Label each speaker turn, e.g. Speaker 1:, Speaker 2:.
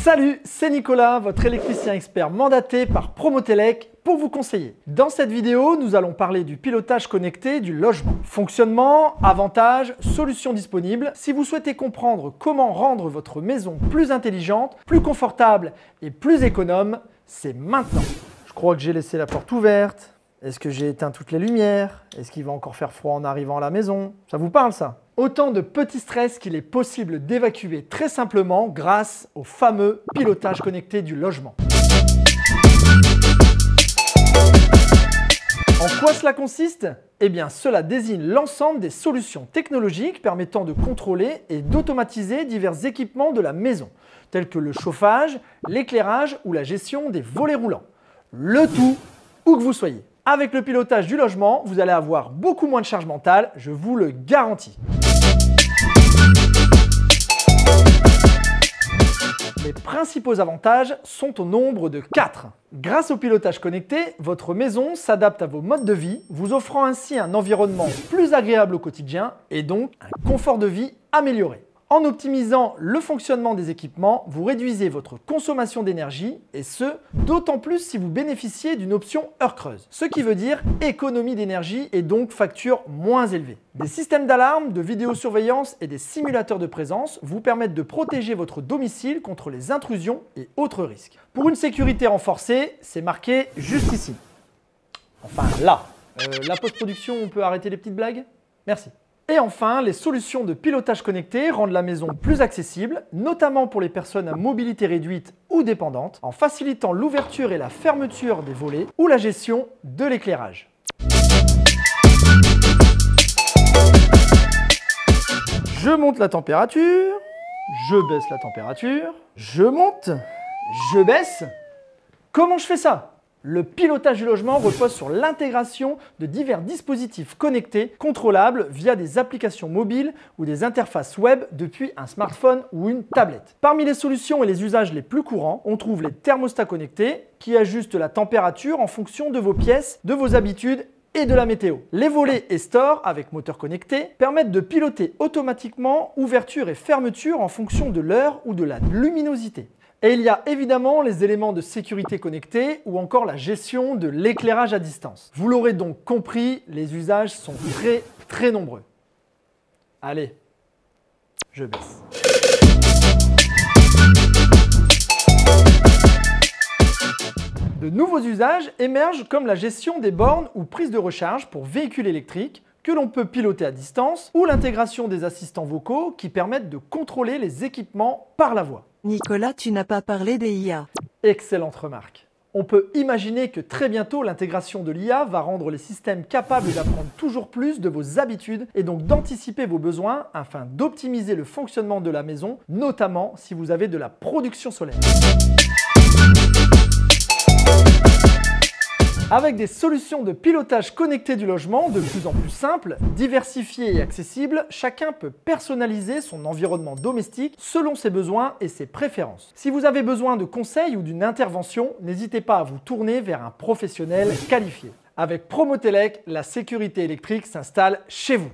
Speaker 1: Salut, c'est Nicolas, votre électricien expert mandaté par Promotelec pour vous conseiller. Dans cette vidéo, nous allons parler du pilotage connecté du logement. Fonctionnement, avantages, solutions disponibles. Si vous souhaitez comprendre comment rendre votre maison plus intelligente, plus confortable et plus économe, c'est maintenant. Je crois que j'ai laissé la porte ouverte. Est-ce que j'ai éteint toutes les lumières? Est-ce qu'il va encore faire froid en arrivant à la maison? Ça vous parle ça? Autant de petits stress qu'il est possible d'évacuer très simplement grâce au fameux pilotage connecté du logement. En quoi cela consiste? Eh bien, cela désigne l'ensemble des solutions technologiques permettant de contrôler et d'automatiser divers équipements de la maison, tels que le chauffage, l'éclairage ou la gestion des volets roulants. Le tout, où que vous soyez. Avec le pilotage du logement, vous allez avoir beaucoup moins de charge mentale, je vous le garantis. Les principaux avantages sont au nombre de 4. Grâce au pilotage connecté, votre maison s'adapte à vos modes de vie, vous offrant ainsi un environnement plus agréable au quotidien et donc un confort de vie amélioré. En optimisant le fonctionnement des équipements, vous réduisez votre consommation d'énergie et ce, d'autant plus si vous bénéficiez d'une option heure creuse. Ce qui veut dire économie d'énergie et donc facture moins élevée. Des systèmes d'alarme, de vidéosurveillance et des simulateurs de présence vous permettent de protéger votre domicile contre les intrusions et autres risques. Pour une sécurité renforcée, c'est marqué juste ici. Enfin là. La post-production, on peut arrêter les petites blagues? Merci. Et enfin, les solutions de pilotage connecté rendent la maison plus accessible, notamment pour les personnes à mobilité réduite ou dépendantes, en facilitant l'ouverture et la fermeture des volets ou la gestion de l'éclairage. Je monte la température, je baisse la température, je monte, je baisse. Comment je fais ça ? Le pilotage du logement repose sur l'intégration de divers dispositifs connectés, contrôlables via des applications mobiles ou des interfaces web depuis un smartphone ou une tablette. Parmi les solutions et les usages les plus courants, on trouve les thermostats connectés qui ajustent la température en fonction de vos pièces, de vos habitudes et de la météo. Les volets et stores avec moteur connecté permettent de piloter automatiquement ouverture et fermeture en fonction de l'heure ou de la luminosité. Et il y a évidemment les éléments de sécurité connectés ou encore la gestion de l'éclairage à distance. Vous l'aurez donc compris, les usages sont très nombreux. Allez, je baisse. De nouveaux usages émergent comme la gestion des bornes ou prises de recharge pour véhicules électriques que l'on peut piloter à distance ou l'intégration des assistants vocaux qui permettent de contrôler les équipements par la voix.
Speaker 2: Nicolas, tu n'as pas parlé des IA.
Speaker 1: Excellente remarque. On peut imaginer que très bientôt l'intégration de l'IA va rendre les systèmes capables d'apprendre toujours plus de vos habitudes et donc d'anticiper vos besoins afin d'optimiser le fonctionnement de la maison, notamment si vous avez de la production solaire. Avec des solutions de pilotage connecté du logement de plus en plus simples, diversifiées et accessibles, chacun peut personnaliser son environnement domestique selon ses besoins et ses préférences. Si vous avez besoin de conseils ou d'une intervention, n'hésitez pas à vous tourner vers un professionnel qualifié. Avec Promotelec, la sécurité électrique s'installe chez vous.